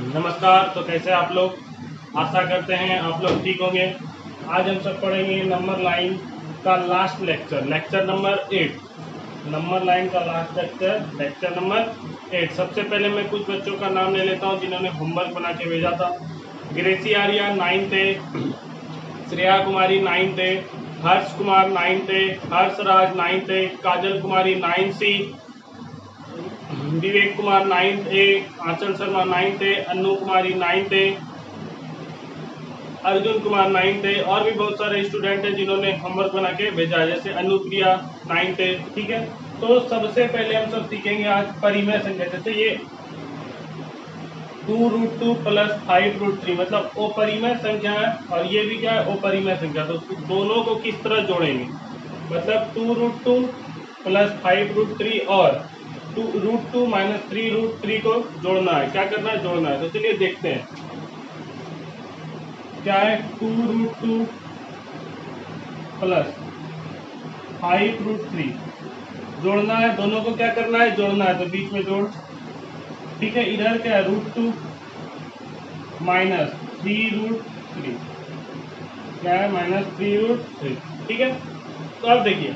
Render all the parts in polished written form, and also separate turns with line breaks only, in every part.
नमस्कार। तो कैसे आप लोग? आशा करते हैं आप लोग ठीक होंगे। आज हम सब पढ़ेंगे नंबर लाइन का last lecture, lecture number 8। Number line का लास्ट लेक्चर, लेक्चर नंबर 8। सबसे पहले मैं कुछ बच्चों का नाम ले लेता हूं जिन्होंने होमवर्क बना के भेजा था। ग्रेसी आर्या 9th ए, श्रेया कुमारी 9th ए, हर्ष कुमार 9th ए, हर्षराज 9th ए, काजल कुमारी 9C, विवेक कुमार 9th ए, आंचल शर्मा 9th ए, अनु कुमारी 9th ए, अर्जुन कुमार 9th ए, और भी बहुत सारे स्टूडेंट हैं जिन्होंने होमवर्क बना के भेजा है, जैसे अनुप्रिया 9th ए। ठीक है, तो सबसे पहले हम सब सीखेंगे आज परिमेय संख्या। जैसे ये 2√2 प्लस 5√3 मतलब अपरिमेय संख्या है, और ये भी क्या है, अपरिमेय संख्या। तो दोनों को किस तरह जोड़ेंगे, मतलब 2√2 प्लस 5√3 और 2√2 माइनस 3√3 को जोड़ना है। क्या करना है? जोड़ना है। तो चलिए देखते हैं क्या है। 2√2 प्लस 5√3 जोड़ना है। दोनों को क्या करना है? जोड़ना है। तो बीच में जोड़। ठीक है, इधर क्या है? √2 माइनस 3√3, क्या है? माइनस 3√3। ठीक है, तो अब देखिए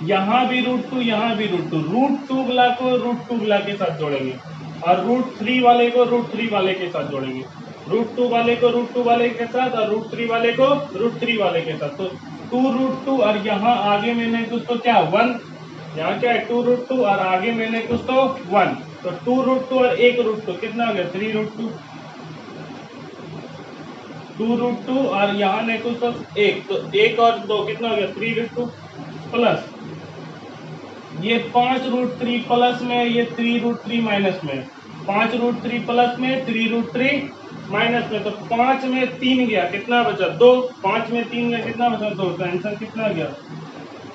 यहाँ भी √2, यहाँ भी √2। √2 वाला को √2 वाला के साथ जोड़ेंगे, और √3 वाले को √3 वाले के साथ जोड़ेंगे। √2 वाले को √2 वाले के साथ, और √3 वाले को √3 वाले के साथ। तो 2√2 और यहाँ आगे मैंने कुछ तो क्या 1, यहाँ क्या है 2√2 और आगे मैंने कुछ तो 1। तो 2√2 और 1√2 कितना हो गया? 3√2। 2√2 और यहाँ ने कुछ तो 1, तो 1 और 2 कितना हो गया? 3√2 प्लस ये 5√3 प्लस में, ये 3√3 माइनस में। 5√3 प्लस में, 3√3 माइनस में। तो 5 में 3 गया, कितना बचा? 2। 5 में 3 गया, कितना बचा? 2। तो आंसर कितना गया?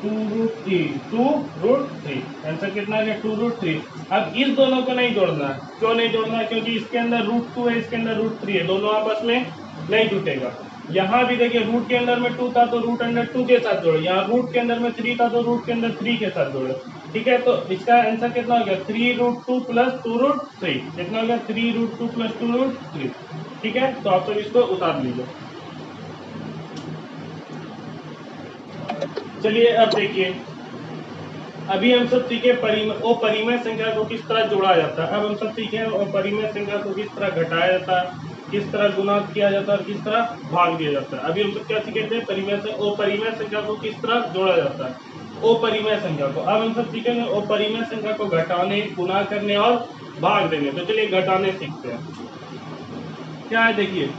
2√3। आंसर कितना गया? 2√3। अब इस दोनों को नहीं जोड़ना है। क्यों नहीं जोड़ना है? क्योंकि इसके अंदर √2 है, इसके अंदर √3 है, दोनों आपस में नहीं जुटेगा। यहाँ भी देखिए रूट के अंदर में 2 था तो रूट अंडर 2 के साथ जोड़े, यहाँ रूट के अंदर में 3 था तो रूट के अंदर 3 के साथ जोड़े। ठीक है, तो इसका आंसर कितना हो गया? 3√2 प्लस 2√3। कितना हो गया? 3√2 प्लस 2√3। ठीक है, तो आप सब इसको उतार लीजिए। चलिए अब देखिए, अभी हम सब सीखे अपरिमेय संख्या को किस तरह जोड़ा जाता है। अब हम सब सीखे अपरिमेय संख्या को किस तरह घटाया जाता है, किस तरह गुना किया जाता है, और किस तरह भाग दिया जाता है। अभी हम सब क्या सीखे थे? अपरिमेय संख्या को किस तरह जोड़ा जाता है, अपरिमेय संख्या को। अब हम सब सीखेंगे अपरिमेय संख्या को घटाने, गुना करने और भाग देने। तो चलिए घटाने सीखते हैं। क्या है देखिए,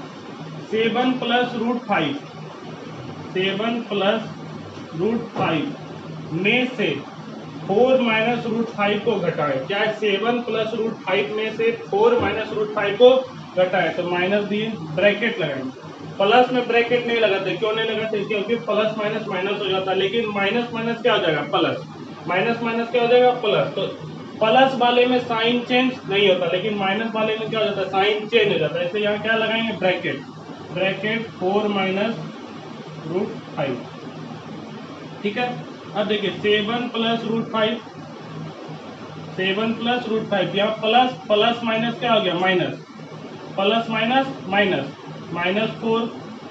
7 प्लस √5, 7 प्लस √5 में से 4 माइनस √5 को घटाएं। क्या है? 7 प्लस √5 में से 4 माइनस √5 को घटाएं। तो माइनस दिए, ब्रैकेट लगाएंगे। प्लस में ब्रैकेट नहीं लगाते। क्यों नहीं लगाते? क्योंकि प्लस माइनस माइनस हो जाता है, लेकिन माइनस माइनस क्या हो जाएगा? प्लस। माइनस माइनस क्या हो जाएगा? प्लस। तो प्लस वाले में साइन चेंज नहीं होता, लेकिन माइनस वाले में क्या हो जाता है? साइन चेंज हो जाता है। इसलिए यहाँ क्या लगाएंगे? ब्रैकेट। Bracket 4 minus √5। ठीक है, अब देखिए 7 प्लस √5, 7 प्लस √5, यहाँ प्लस प्लस माइनस क्या हो गया? Minus. Plus minus minus, -4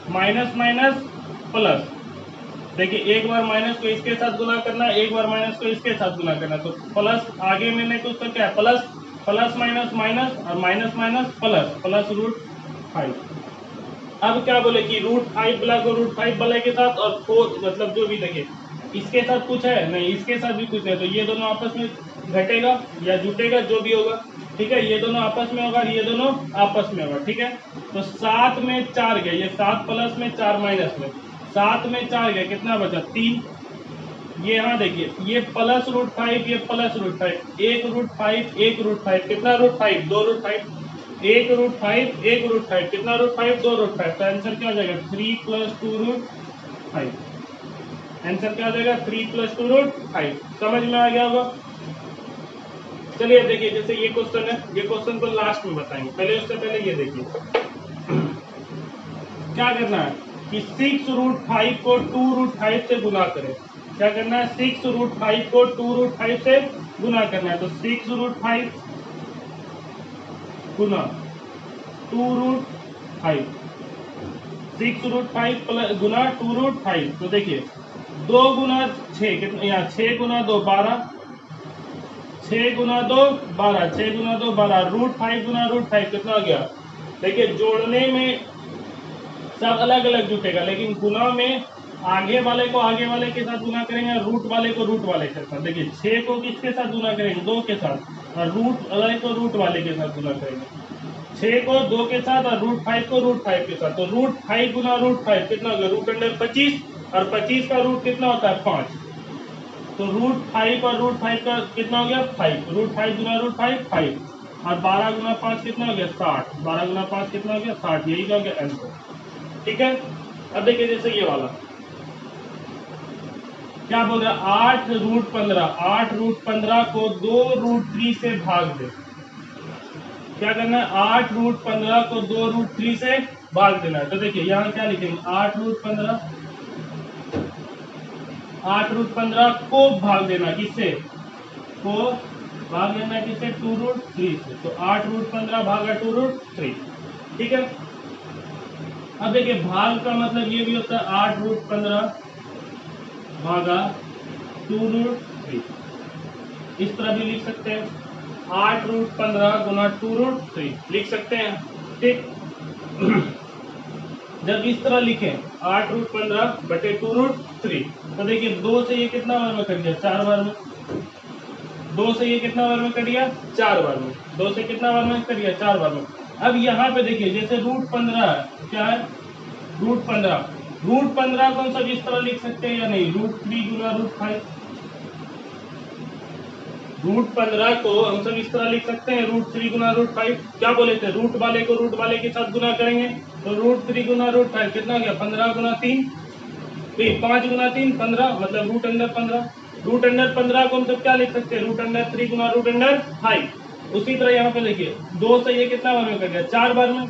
minus minus plus. देखिए एक बार माइनस को इसके साथ गुना करना है, एक बार माइनस को इसके साथ गुना करना है। तो प्लस आगे मैंने कुछ तो क्या प्लस, प्लस माइनस माइनस, और माइनस माइनस प्लस, प्लस √5। अब क्या बोले कि √5 वाला को √5 वाले के साथ, और 4 मतलब जो भी देखिए इसके साथ कुछ है नहीं, इसके साथ भी कुछ है, तो ये दोनों आपस में घटेगा या जुटेगा, जो भी होगा। ठीक है, ये दोनों आपस में होगा, ये दोनों आपस में होगा। ठीक है, तो 7 में 4 गए, ये 7 प्लस में 4 माइनस में, 7 में 4 गए, कितना बचा? 3। ये यहाँ देखिए, ये प्लस √5, ये प्लस √5, 1√5 1√5, कितना √5? 2√5। 1√5 1√5, कितना √5? 2√5। तो आंसर क्या हो जाएगा? 3 प्लस 2√5। आंसर क्या हो जाएगा? 3 प्लस 2√5। समझ में आ गया होगा? चलिए देखिए, जैसे ये क्वेश्चन है, ये क्वेश्चन को लास्ट में बताएंगे, पहले उससे पहले ये देखिए क्या करना है कि 6√5 को 2√5 से गुना करें। क्या करना है? 6√5 को 2√5 से गुना करना है। तो 6√5 गुना 2√5, 6√5 प्लस गुना 2√5। तो देखिए 2 गुना 6 कितना, यहाँ 6 गुना 2 12, 6 गुना 2 12, 6 गुना 2 12, √5 गुना √5 कितना हो गया। देखिए जोड़ने में सब अलग अलग जुटेगा, लेकिन गुना में आगे वाले को आगे वाले के साथ गुना करेंगे, रूट वाले को रूट वाले के साथ। देखिए 6 को किसके साथ गुना करेंगे, 2 के साथ, और रूट वाले को रूट वाले के साथ गुना करेंगे। 6 को 2 के साथ और √5 को √5 के साथ। तो √5 गुना √5 कितना हो गया, √25, और 25 का रूट कितना होता है 5। तो √5 और √5 का कितना हो गया 5, √5 गुना √5 5, और 12 गुना 5 कितना हो गया 60, 12 गुना 5 कितना हो गया 60, यही का हो गया आंसर। ठीक है। अब देखिए जैसे ये वाला क्या बोल रहा है, 8√15, 8√15 को 2√3 से भाग दे। क्या करना है, 8√15 को 2√3 से भाग देना है। तो देखिए यहाँ क्या लिखेंगे, 8√15, 8√15 को भाग देना किससे, को भाग देना किससे, 2√3 से। तो 8√15 भागा 2√3। ठीक है। अब देखिए भाग का मतलब ये भी होता है 8√15 भागा 2√3, इस तरह भी लिख सकते हैं, 8√15 गुना 2√3 लिख सकते हैं। ठीक। जब इस तरह लिखें 8√15 बटे 2√3, तो देखिए 2 से ये कितना बार में कट गया, 4 बार में। 2 से ये कितना बार में कट गया, 4 बार में। 2 से कितना बार में कट गया, 4 बार में। अब यहाँ पे देखिए जैसे √15 क्या है, √15, √15 को हम सब इस तरह लिख सकते हैं या नहीं, √3 गुना √5। √15 को हम सब इस तरह लिख सकते हैं, √3 गुना √5। क्या बोले थे, रूट वाले को रूट वाले के साथ गुना करेंगे, तो √3 गुना √5 कितना गया, 15 गुना 3, 5 गुना 3 15, मतलब √15। √15 को हम सब क्या लिख सकते हैं, √3 गुना √5। उसी तरह यहाँ पे देखिए 2 से ये कितना बार में कट गया, 4 बार में।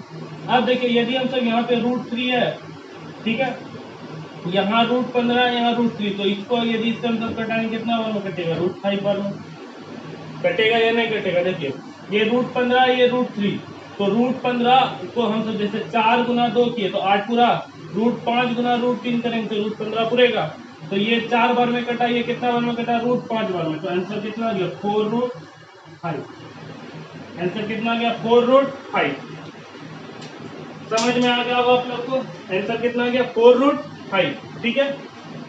अब देखिए यदि हम सब यहाँ पे √3 है, ठीक है, यहाँ √15, यहाँ √3, तो इसको यदि इससे हम सब कटाएंगे कितना बार में कटेगा, √5 बार में कटेगा या नहीं कटेगा। देखिए ये √15, ये √3, तो √15 को हम सब जैसे 4 गुना 2 किए तो 8 पूरा, √5 गुना √3 करेंगे तो √15 पूरेगा। तो ये 4 बार में कटा, ये कितना बार में कटा, √5 बार में। तो आंसर कितना आ गया, 4√5। आंसर कितना आ गया, 4√5। समझ में आ गया होगा आप लोग को, आंसर कितना आ गया, 4√5। ठीक है।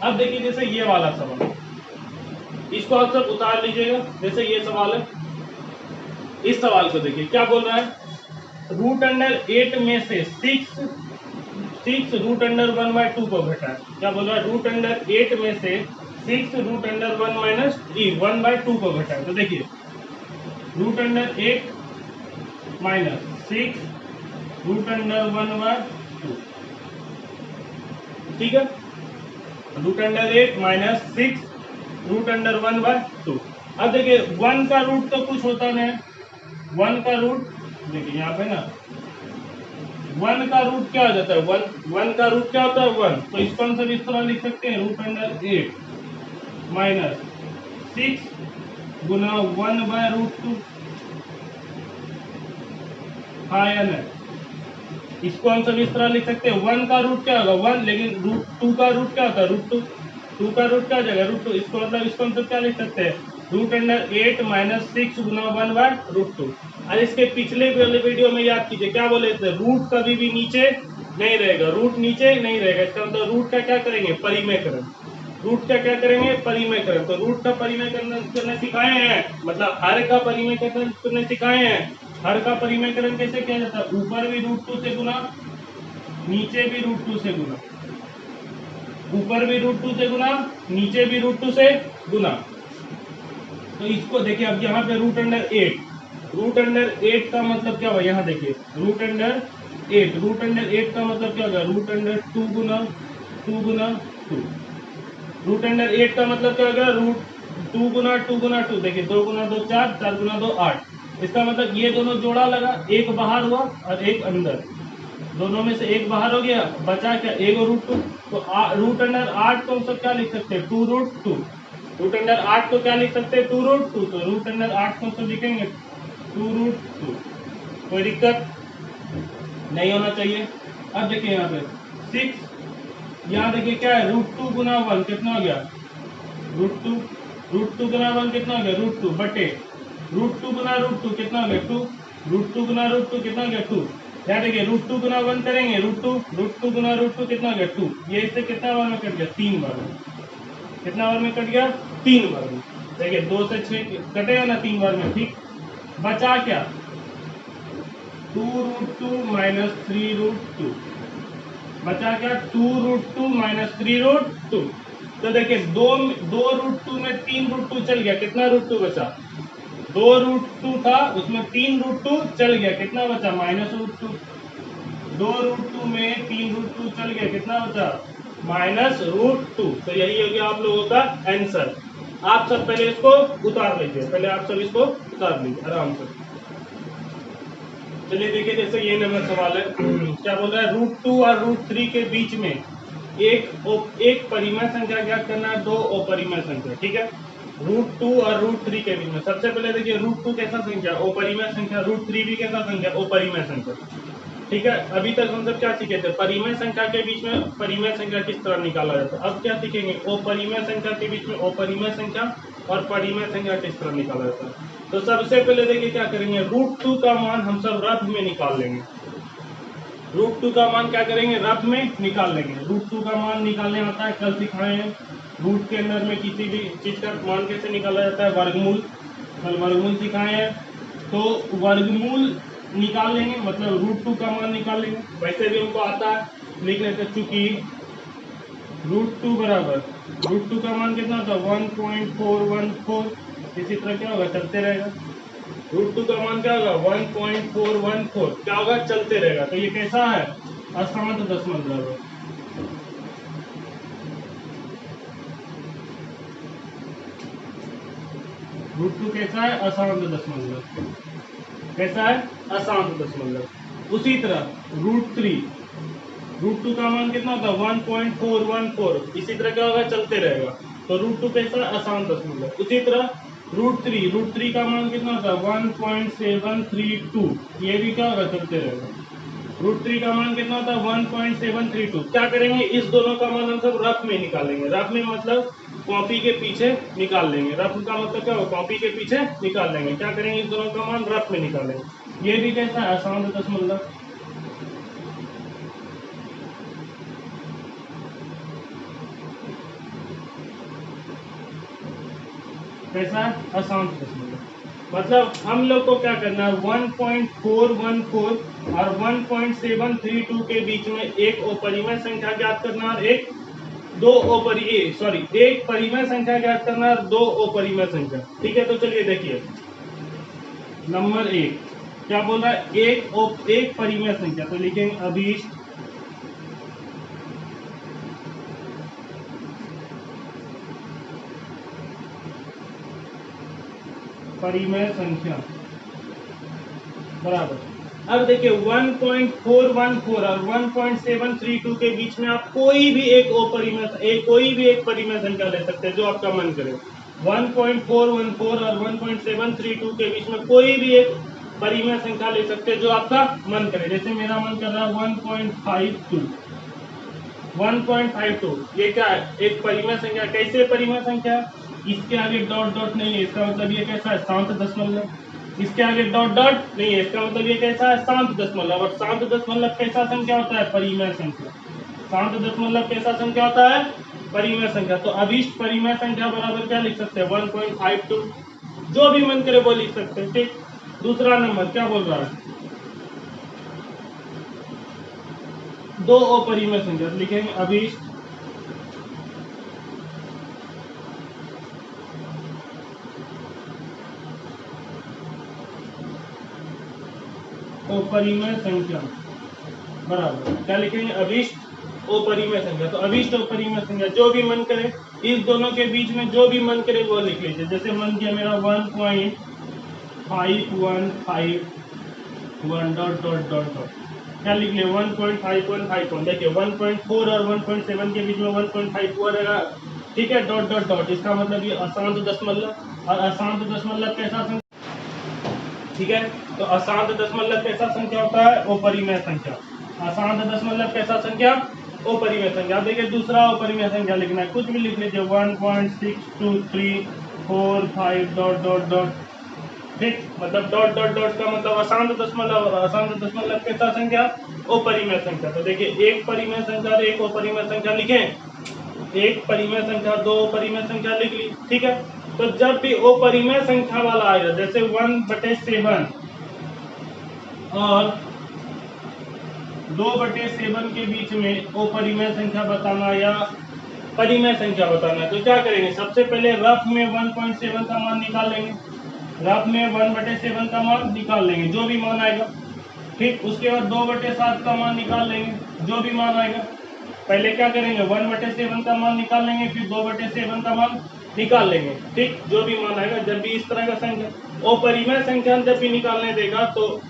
अब देखिए जैसे ये वाला सवाल, इसको आप सब उतार लीजिएगा। जैसे ये सवाल है, इस सवाल को देखिए क्या बोल रहा है, √8 में से 6 √1/2 को घटाए। क्या बोल रहा है, √8 में से 6 √1 - 1/2 को घटाए। तो देखिए √8 माइनस 6 √1/2, ठीक है, √8 माइनस 6 √1/2। अब देखिए 1 का रूट तो कुछ होता नहीं, 1 का रूट देखिए यहाँ पे ना, 1 का रूट क्या हो जाता है, 1 का रूट क्या होता है 1। तो इसको हम सब इस तरह लिख सकते हैं, √8 माइनस 6 गुना 1/√2। हाँ या नहीं, इसको हम सब इस तरह लिख सकते हैं, 1 का रूट क्या होगा 1, लेकिन √2 का रूट क्या होता है √2, 2 का रूट क्या हो जाएगा √2। इसको मतलब इसको हम सब क्या लिख सकते हैं, √8 माइनस 6 गुना 1/√2। और इसके पिछले वाले वीडियो में याद कीजिए क्या बोले थे, रूट कभी भी नीचे नहीं रहेगा, रूट नीचे नहीं रहेगा। इसका मतलब रूट का क्या करेंगे, परिमेयकरण। रूट का क्या करेंगे, परिमेयकरण। तो रूट का परिमेयकरण करने सिखाए हैं, मतलब हर का परिमेयकरण करने सिखाए हैं। हर का परिमेयकरण कैसे किया जाता है, ऊपर भी √2 से गुना, नीचे भी √2 से गुना, ऊपर भी √2 से गुना, नीचे भी √2 से गुना। तो इसको देखिए अब यहाँ पे √8 का मतलब क्या हुआ, यहाँ देखिए √8 का मतलब क्या होगा, √2 गुना 2 गुना 2। √8 का मतलब क्या होगा, √2 गुना 2 गुना 2। देखिए 2 गुना 2 4, 4 गुना 2 8। इसका मतलब ये दोनों जोड़ा लगा, एक बाहर हुआ और एक अंदर, दोनों में से एक बाहर हो गया, बचा क्या, एक √2। तो √8 को हम सब क्या लिख सकते हैं, 2√2। √8 को क्या लिख सकते हैं, 2√2। तो √8 को हम सब लिखेंगे 2√2। कोई दिक्कत नहीं होना चाहिए। अब देखिए यहाँ पे 6, यहाँ देखिए क्या है, √2 गुना 1 कितना हो गया, √2, √2 गुना 1 कितना हो गया, √2 बटे √2 गुना √2 कितना हो गया 2, √2 गुना √2 कितना हो गया 2। यहाँ देखिए √2 गुना 1 करेंगे, √2 गुना √2 कितना हो गया 2। ये इससे कितना बार में कट गया, 3 बार में। कितना बार में कट गया, 3 बार में। देखिए 2 से 6 कटेगा ना 3 बार में, ठीक। बचा क्या, 2√2 माइनस 3√2, बचा क्या, 2√2 माइनस 3√2। तो देखिए 2√2 में 3√2 चल गया, कितना √2 बचा, 2√2 था उसमें 3√2 चल गया, कितना बचा, -√2। 2√2 में 3√2 चल गया, कितना बचा, -√2। तो यही हो गया आप लोगों का आंसर। आप सब पहले इसको उतार लीजिए, पहले आप सब इसको उतार लीजिए आराम से। चलिए देखिए, जैसे ये नंबर सवाल है, क्या बोल रहा है, √2 और √3 के बीच में एक परिमेय संख्या ज्ञात करना है, 2 अपरिमेय संख्या, ठीक है। √2 और √3 के बीच में सबसे पहले देखिए √2 कैसा संख्या, अपरिमेय संख्या, √3 भी कैसा संख्या, अपरिमेय संख्या, ठीक है। अभी तक हम सब क्या सीखे थे, परिमेय संख्या के बीच में परिमेय संख्या किस तरह निकाला जाता है। अब क्या सीखेंगे, अपरिमेय संख्या के बीच में अपरिमेय संख्या और परिमेय संख्या किस तरह निकाला जाता है। तो सबसे पहले देखिए क्या करेंगे, √2 का मान हम सब रफ में निकाल लेंगे। √2 का मान क्या करेंगे, रफ में निकाल लेंगे। √2 का मान निकालने आता है, कल सिखाए हैं। रूट के अंदर में किसी भी चीज का मान कैसे निकाला जाता है, वर्गमूल, कल वर्गमूल सिखाए हैं। तो वर्गमूल निकाल लेंगे, मतलब √2 का मान निकाल लेंगे। वैसे भी हमको आता है, लिख लेते, चूंकि √2 बराबर, √2 का मान कितना होता है, 1.414। इसी तरह क्या होगा, चलते रहेगा। √2 का मान क्या होगा, 1.414, क्या होगा, चलते रहेगा। तो ये कैसा है, असमांत दशमलव है। √2 कैसा है, असमांत दशमलव, कैसा है, असमांत दशमलव। उसी तरह √2 का मान कितना होता है, 1.414, इसी तरह क्या होगा, चलते रहेगा। तो √2 कैसा, असमांत दशमलव। उसी तरह √3 का मान कितना होता है, 1.732, ये भी क्या होगा, चलते रहेगा। √3 का मान कितना होता है, 1.732। क्या करेंगे, इस दोनों का मान हम सब रफ में निकालेंगे। रफ में मतलब कॉपी के पीछे निकाल लेंगे। रफ का मतलब क्या होगा, कॉपी के पीछे निकाल लेंगे। क्या करेंगे, इस दोनों का मान रफ में निकालेंगे। ये भी कैसा है, असमांत दशमलव, कैसा है, असमांत दशमलव। मतलब हम लोग को क्या करना है, 1.414 और 1.732 के बीच में एक अपरिमेय संख्या ज्ञात करना और एक एक परिमेय संख्या ज्ञात करना और 2 अपरिमेय संख्या, ठीक है। तो चलिए देखिए, नंबर 1 क्या बोल रहा है, एक परिमेय संख्या, तो लिखेंगे अभीष्ट परिमेय संख्या बराबर। अब देखिए 1.414 और 1.732 के बीच में आप कोई भी एक परिमेय संख्या ले सकते हैं, जो आपका मन करे। 1.414 और 1.732 के बीच में कोई भी एक परिमेय संख्या ले सकते हैं, जो आपका मन करे। जैसे मेरा मन कर रहा है 1.52, ये क्या है, एक परिमेय संख्या। कैसे परिमेय संख्या, इसके आगे डॉट डॉट नहीं है, इसका मतलब ये कैसा है, शांत दशमलव। इसके आगे डॉट डॉट नहीं है, इसका मतलब ये कैसा है, शांत दशमलव। और शांत दशमलव कैसा संख्या होता है, परिमेय संख्या। शांत दशमलव कैसा संख्या होता है, परिमेय संख्या। तो अभीष्ट परिमेय संख्या बराबर क्या लिख सकते हैं, 1.52, जो भी मन करे वो लिख सकते हैं, ठीक। दूसरा नंबर क्या बोल रहा है, 2 अपरिमेय संख्या, लिखेंगे अभीष्ट अपरिमेय संख्या बराबर, क्या लिखेंगे, अभीष्ट अपरिमेय संख्या। तो अभीष्ट अपरिमेय संख्या, जो भी मन करे, इस दोनों के बीच में जो भी मन करे वो लिख लीजिए। जैसे मन किया मेरा 1.5151 डॉट डॉट डॉट डॉट, क्या लिख लिया, 1.5151। देखिए 1.4 और 1.7 के बीच में 1.54 रहेगा, ठीक है, डॉट डॉट डॉट। इसका मतलब ये अशांत दशमलव। और अशांत दशमलव कैसा संख्या, ठीक है। तो अशांत दशमलव कैसा संख्या होता है? अपरिमेय संख्या। अशांत दशमलव कैसा संख्या? अपरिमेय संख्या। अब देखिए दूसरा अपरिमेय संख्या लिखना है, कुछ भी लिख लीजिए, 1.623 4 5 डॉट डॉट डॉट, ठीक। मतलब डॉट डॉट डॉट का मतलब अशांत दशमलव, और अशांत दशमलव कैसा संख्या? अपरिमेय संख्या। तो देखिए एक परिमेय संख्या और एक अपरिमेय संख्या लिखें, एक परिमेय संख्या, दो अपरिमेय संख्या लिख ली, ठीक है। तो जब भी अपरिमेय संख्या वाला आएगा, जैसे 1/7 और 2/7 के बीच में अपरिमेय संख्या बताना या परिमेय संख्या बताना, तो क्या करेंगे? सबसे पहले रफ में 1.7 का मान निकाल लेंगे, रफ में 1/7 का मान निकाल लेंगे, जो भी मान आएगा, ठीक। उसके बाद 2/7 का मान निकाल लेंगे, जो भी मान आएगा। पहले क्या करेंगे? 1/7 का मान निकाल लेंगे, फिर 2/7 का मान निकाल लेंगे, ठीक। जो भी मान आएगा, जब भी इस तरह का संख्या अपरिमेय संख्या जब भी निकालने देगा, तो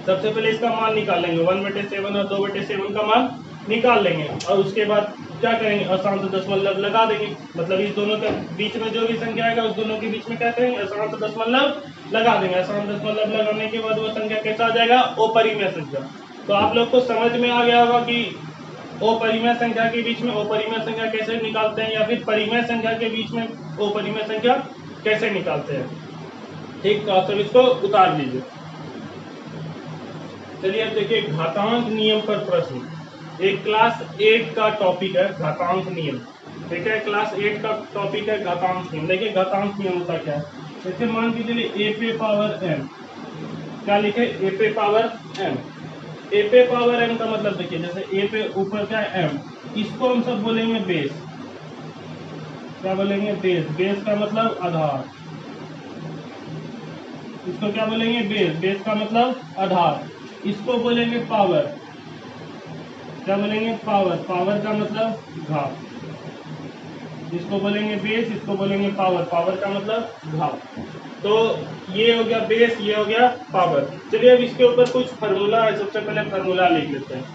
सबसे पहले इसका मान निकाल लेंगे, 1/7 और 2/7 का मान निकाल लेंगे, और उसके बाद क्या करेंगे? अशांत दशमलव लगा देंगे। मतलब इस दोनों के बीच में जो भी संख्या आएगा, उस दोनों के बीच में क्या करेंगे? अशांत दशमलव लगा देंगे। अशांत दशमलव लगाने के बाद वो संख्या कैसा आ जाएगा? अपरिमेय संख्या। तो आप लोग को समझ में आ गया होगा कि अपरिमेय संख्या के बीच में अपरिमेय संख्या कैसे निकालते हैं, या फिर परिमेय संख्या के बीच में अपरिमेय संख्या कैसे निकालते हैं, ठीक। तो आप सब इसको उतार लीजिए। चलिए अब देखिए घातांक नियम पर प्रश्न। एक क्लास 8 का टॉपिक है घातांक नियम, ठीक है। क्लास 8 का टॉपिक है घातांक नियम। देखिए घातांक नियम होता क्या है? जैसे मान के चलिए a पे पावर m, क्या लिखे? a पे पावर m। a पे पावर m का मतलब देखिए, जैसे a पे ऊपर क्या है? m, इसको हम सब बोलेंगे बेस। क्या बोलेंगे? बेस। बेस का मतलब आधार। इसको क्या बोलेंगे? बेस। बेस का मतलब आधार। इसको बोलेंगे पावर। क्या बोलेंगे? पावर। पावर का मतलब घात। इसको बोलेंगे बेस, इसको बोलेंगे पावर। पावर का मतलब घात। तो ये हो गया बेस, ये हो गया पावर। चलिए अब इसके ऊपर कुछ फार्मूला है, सबसे पहले फार्मूला लिख लेते हैं।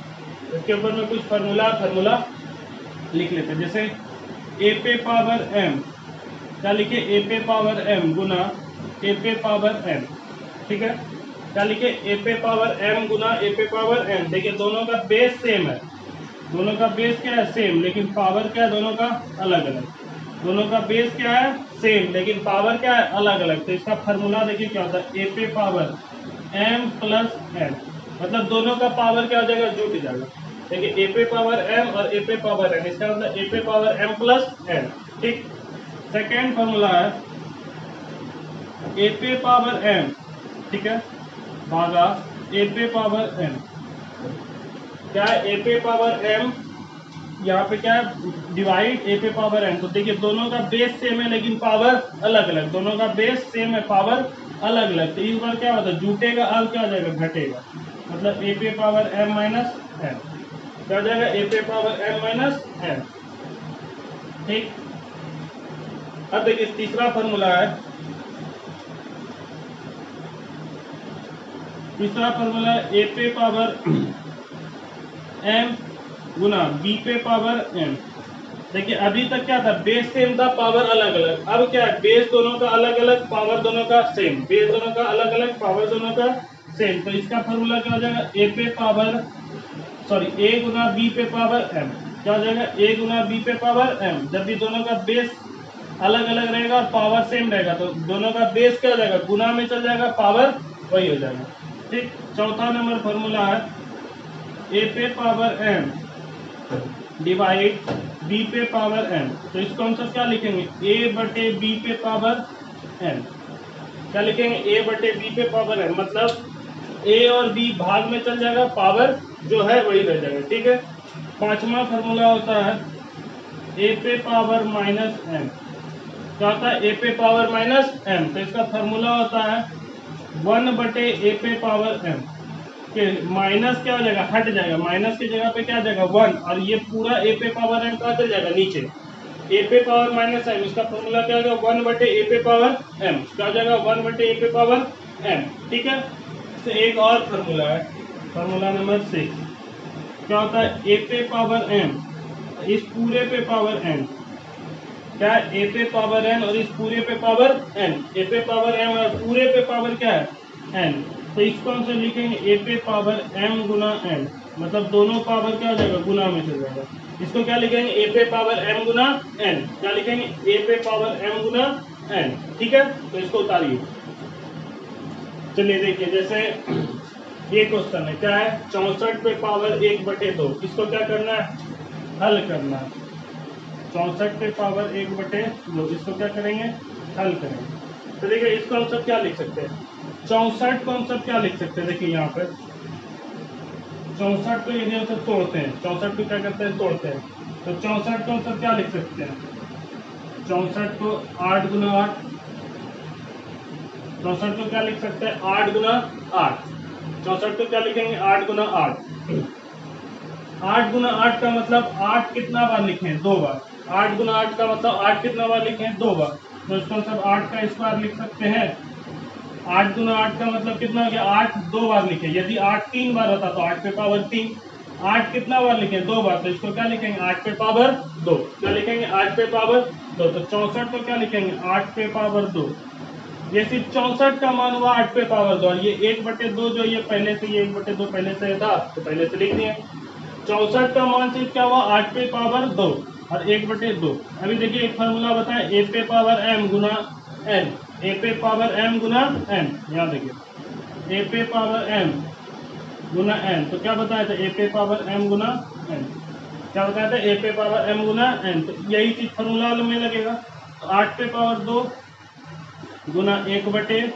इसके ऊपर में कुछ फार्मूला लिख लेते हैं। जैसे a पे पावर m, क्या लिखे? a पे पावर m गुना a पे पावर m, ठीक है। क्या लिखे? a पे पावर m गुना a पे पावर m। देखिए दोनों का बेस सेम है, दोनों का बेस क्या है? सेम, लेकिन पावर क्या है? दोनों का अलग अलग। दोनों का बेस क्या है? सेम, लेकिन पावर क्या है? अलग अलग। तो इसका फार्मूला देखिए क्या होता है? a पे पावर m प्लस n, मतलब दोनों का पावर क्या हो जाएगा? जुट जाएगा। देखिए a पे पावर m और a पे पावर n, इसका मतलब a पे पावर m प्लस n, ठीक। सेकेंड फार्मूला है a पे पावर m, ठीक है, भागा a पे पावर n। क्या है? a पे पावर m, यहाँ पे क्या है? डिवाइड a पे पावर n। तो देखिए दोनों का बेस सेम है, लेकिन पावर अलग अलग। दोनों का बेस सेम है, पावर अलग अलग। तो इस बार क्या होता है? जुटेगा, अब क्या हो जाएगा? घटेगा। मतलब a पे पावर m माइनस n, क्या हो जाएगा? a पे पावर m माइनस n, ठीक। अब देखिए तीसरा फार्मूला है, तीसरा फार्मूला है a पे पावर m गुना b पे पावर m। देखिए अभी तक क्या था? बेस सेम था, पावर अलग अलग। अब क्या है? बेस दोनों का अलग अलग, पावर दोनों का सेम। बेस दोनों का अलग अलग, पावर दोनों का सेम। तो इसका फार्मूला क्या हो जाएगा? a पे पावर a गुना b पे पावर m। क्या हो जाएगा? a गुना b पे पावर m। जब भी दोनों का बेस अलग अलग रहेगा और पावर सेम रहेगा, तो दोनों का बेस क्या हो जाएगा? गुना में चल जाएगा, पावर वही हो जाएगा, ठीक। चौथा नंबर फार्मूला है a पे पावर m डिवाइड b पे पावर n। तो इसको हम सब क्या लिखेंगे? a बटे b पे पावर n। क्या लिखेंगे? a बटे b पे पावर n, मतलब a और b भाग में चल जाएगा, पावर जो है वही रह जाएगा, ठीक है। पांचवा फार्मूला होता है a पे पावर माइनस m। क्या होता है? a पे पावर माइनस m। तो इसका फार्मूला होता है 1 बटे a पे पावर m के माइनस क्या हो जाएगा? हट जाएगा। माइनस की जगह पे क्या आ जाएगा? 1, और ये पूरा a पे पावर m कहाँ चल जाएगा? नीचे। a पे पावर माइनस m, इसका फॉर्मूला क्या हो जाएगा? 1 बटे a पे पावर m। क्या हो जाएगा? 1 बटे a पे पावर m, ठीक है। तो एक और फार्मूला है, फार्मूला नंबर 6। क्या होता है? a पे पावर m इस पूरे पे पावर n। क्या है? a पे पावर n और इस पूरे पे पावर n। a पे पावर m और पूरे पे पावर क्या है? एन, तो इसको हम से लिखेंगे ए पे पावर एम गुना एन, मतलब दोनों पावर क्या हो जाएगा, गुना में चल जाएगा। इसको क्या लिखेंगे, ए पे पावर एम गुना एन, क्या लिखेंगे, ए पे पावर एम गुना एन। ठीक है, तो इसको उतारिए। चलिए देखिए, जैसे ये क्वेश्चन है, क्या है, 64 पे पावर 1/2, इसको क्या करना है, हल करना है। 64 पे पावर 1/2, इसको क्या करेंगे, हल करेंगे। तो देखिए इसको हम सब क्या लिख सकते हैं, 64 को हम सब क्या लिख सकते हैं, देखिए यहाँ पे 64 को यदि हम सब तोड़ते हैं, 64 को क्या करते हैं, तोड़ते हैं, तो 64 को हम सब क्या लिख सकते हैं, 64 को 8 गुना 8, 64 को क्या लिख सकते हैं, 8 गुना 8, 64 को क्या लिखेंगे, 8 गुना 8। 8 गुना 8 का मतलब 8 कितना बार लिखे, 2 बार। 8 गुना 8 का मतलब 8 कितना बार लिखे, 2 बार, तो इसको सब 8 का स्क्वायर लिख सकते हैं। 8 गुना 8 का मतलब कितना हो गया, 8 2 बार लिखे, यदि 8 3 बार होता तो 8 पे पावर 3, 8 कितना बार लिखे, 2 बार, तो इसको क्या लिखेंगे, 8 पे पावर 2, क्या लिखेंगे, 8 पे पावर 2। तो 64 को क्या लिखेंगे, 8 पे पावर 2। ये सिर्फ 64 का मान हुआ 8 पे पावर 2, और ये 1/2 जो ये पहले से, ये 1/2 पहले से था, तो पहले से लिख दिए। 64 का मान सिर्फ क्या हुआ, 8 पे पावर 2 और 1/2। अभी देखिए एक फार्मूला बताएं, ए पे पावर एम गुना एन, ए पे पावर एम गुना एन, यहाँ देखिए ए पे पावर एम गुना एन, तो क्या बताया था, ए पे पावर एम गुना एन, क्या बताया था, ए पे पावर एम गुना एन, तो यही चीज फार्मूला में लगेगा। तो 8 पे पावर 2 गुना 1/2,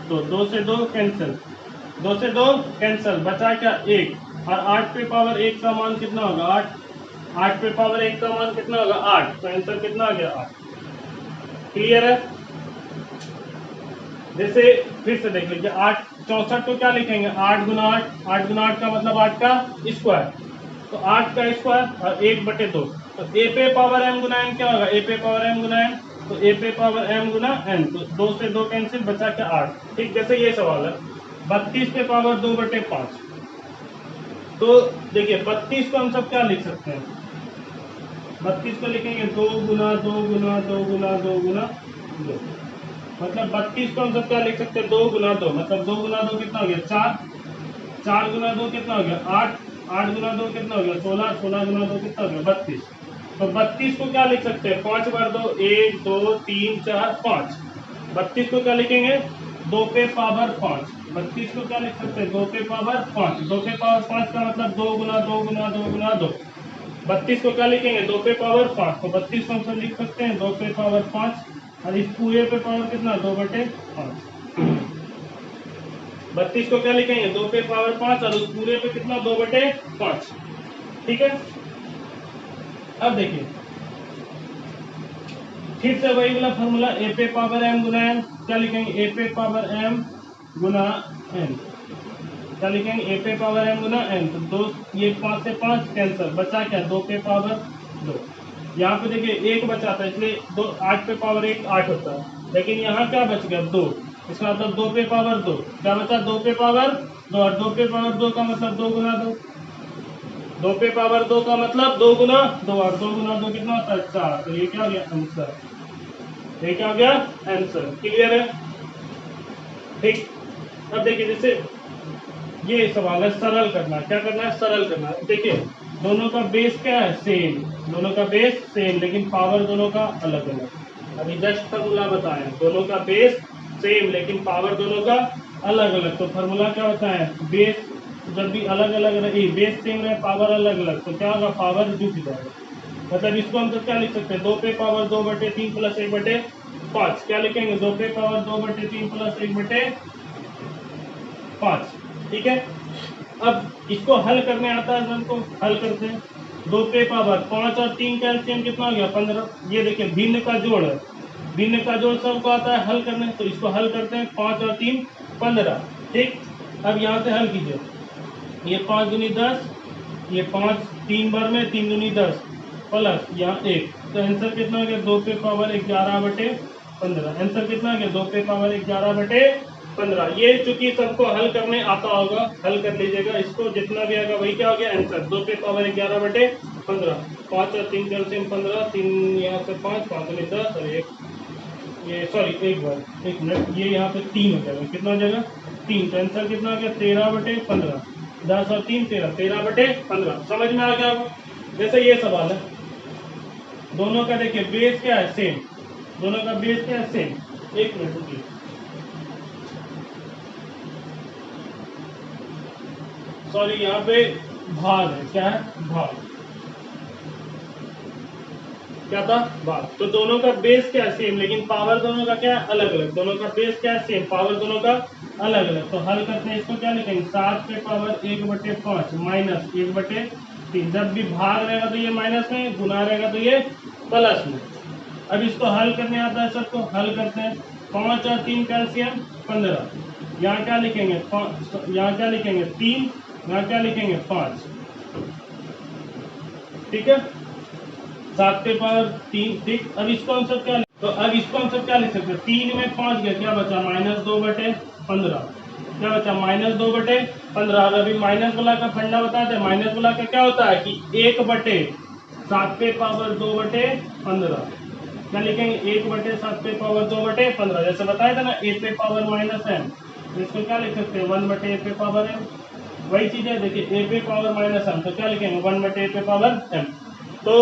2 से 2 कैंसिल, 2 से 2 कैंसिल, बचा क्या, 1, और 8 पे पावर 1 का मान कितना होगा, 8, 8 पे पावर 1 का मान कितना होगा, 8, तो आंसर कितना आ गया, 8। क्लियर है। जैसे फिर से देख लीजिए, 8 64 को क्या लिखेंगे, 8 गुना 8, 8 गुना 8 का मतलब 8 का स्क्वायर, तो 8 का स्क्वायर और 1/2, तो ए पे पावर एम गुना एन क्या होगा, ए पे पावर एम गुना एन, तो ए पे पावर एम गुना एन, तो 2 से 2 कैंसिल, बचा क्या, 8। ठीक, जैसे ये सवाल है 32 पे पावर 2/5, तो देखिए 32 को हम सब क्या लिख सकते हैं, 32 को लिखेंगे 2 गुना 2 गुना 2 गुना 2 गुना 2, मतलब 32 को हम सब क्या लिख सकते हैं, 2 गुना 2, मतलब 2 गुना 2 कितना हो गया, 4, 4 गुना 2 कितना हो गया, 8, 8 गुना 2 कितना हो गया, 16, 16 गुना 2 कितना हो गया, 32। तो 32 को क्या लिख सकते हैं, 5 बार 2, 1 2 3 4 5, 32 को क्या लिखेंगे, 2 पे पावर 5, 32 को क्या लिख सकते हैं, 2 पे पावर 5, 2 पे पावर 5 का मतलब 2 गुना 2 गुना 2 गुना 2, 32 को क्या लिखेंगे, 2 पे पावर 5, तो 32 को हम सब लिख सकते हैं 2 पे पावर 5, और इस पूरे पे पावर कितना, 2/5। 32 को क्या लिखेंगे, 2 पे पावर 5, और उस पूरे पे कितना, 2/5। ठीक है, अब देखिए फिर से वही वाला फॉर्मूला, ए पे पावर एम गुना एन, क्या लिखेंगे, ए पे पावर एम गुना एन, क्या लिखेंगे, ए पे पावर एम गुना एन, तो 2, ये 5 से 5 कैंसिल, बचा क्या, 2 पे पावर 2। यहाँ पे देखिए 1 बचा था, इसलिए 2, 8 पे पावर 1 8 होता है, लेकिन यहाँ क्या बच गया, 2, इसका मतलब 2 पे पावर 2, क्या बचा, 2 पे पावर 2, और 2 पे पावर 2 का मतलब 2 गुना 2, 2 पे पावर 2 का मतलब 2 गुना 2, और 2 गुना 2 कितना होता है, 4, तो ये क्या हो गया आंसर, ये क्या हो गया आंसर। क्लियर है। ठीक, अब देखिए जैसे ये सवाल है, सरल करना, क्या करना है, सरल करना। देखिए दोनों का बेस क्या है, सेम, दोनों का बेस सेम, लेकिन पावर दोनों का अलग अलग। अभी जस्ट फॉर्मूला बताएं, दोनों का बेस सेम लेकिन पावर दोनों का अलग अलग, तो फॉर्मूला क्या होता है, बेस जब भी अलग अलग रहे, बेस सेम रहे, पावर अलग अलग, तो क्या होगा, पावर जुट जाएगा। मतलब इसको हम तो क्या लिख सकते हैं, 2 पे पावर 2/3 प्लस 1/5, क्या लिखेंगे, 2 पे पावर 2/3 प्लस 1/5। ठीक है, अब इसको हल करने आता है सबको, हल करते हैं। 2 पे पावर 5 और 3 का एलसीएम कितना हो गया, 15। ये देखिए भिन्न का जोड़ है, भिन्न का जोड़ सबको आता है हल करने, तो इसको हल करते हैं, 5 और 3 15। ठीक, अब यहाँ से हल कीजिए, ये 5 दूनी 10, ये 5 3 बार में, 3 दूनी 10 प्लस यहाँ 1, तो आंसर कितना हो गया, 2 पे पावर 11/15। आंसर कितना हो गया, 2 पे पावर 11/15। ये चूंकि सबको हल करने आता होगा, हल कर लीजिएगा इसको, जितना भी आएगा वही क्या हो गया आंसर, 2 पे पावर 11/15। 5 और 3 कैल्सियम 15, 3 यहाँ से 5, 5 दूनी 10 और 1 ये सॉरी एक मिनट, ये यहाँ पे 3 हो जाएगा, कितना हो जाएगा 3, तो आंसर कितना आ गया 13/15, 10 और 3 13, 13/15। समझ में आ गया आपको? जैसे ये सवाल है, दोनों का देखिए बेस क्या है सेम, दोनों का बेस क्या है सेम। एक मिनट रुकिए, सॉरी यहाँ पे भाग है, क्या है भाग, क्या था भाग। तो दोनों का बेस क्या है सेम, लेकिन पावर दोनों का क्या है अलग अलग, दोनों का बेस क्या है सेम, पावर दोनों का अलग अलग। तो हल करते हैं, इसको क्या लिखेंगे 7 पे पावर 1/5 माइनस 1/3। जब भी भाग रहेगा तो ये माइनस में, गुना रहेगा तो ये प्लस में। अब इसको हल करने आता है सबको, हल करते हैं। 5 और 3 कैल्शियम 15, यहाँ क्या लिखेंगे यहाँ क्या लिखेंगे 3, यहाँ क्या लिखेंगे 5, ठीक है 7 पे पावर 3, ठीक। अब इसको हम सब क्या, तो अब इसको हम सब क्या लिख सकते हैं, 3 में 5 गया, क्या बचा -2/15, क्या बचा -2/15। अभी माइनस वाला का फंडा बताते हैं, माइनस वाला का क्या होता है कि 1/7 पे पावर 2/15, क्या लिखेंगे 1/7 पे पावर 2/15, जैसे बताया था ना a पे पावर -m, तो इसको क्या लिख सकते हैं 1/a पे पावर m। वही चीज है, देखिए a पे पावर -m, तो क्या लिखेंगे 1/a पे पावर m। तो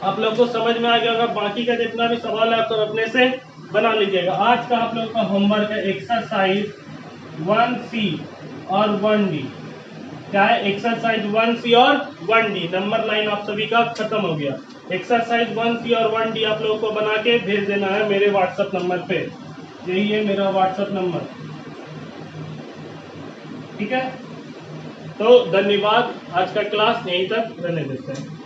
आप लोग को समझ में आ गया होगा। बाकी का जितना भी सवाल है आप सब अपने से बना लीजिएगा। आज का आप लोगों का होमवर्क है एक्सरसाइज 1C और 1D। क्या है एक्सरसाइज 1C और 1D, नंबर लाइन आप सभी का खत्म हो गया। एक्सरसाइज 1C और 1D आप लोगों को बना के भेज देना है मेरे व्हाट्सएप नंबर पे, यही है मेरा व्हाट्सएप नंबर, ठीक है। तो धन्यवाद, आज का क्लास यहीं तक रहने देते हैं।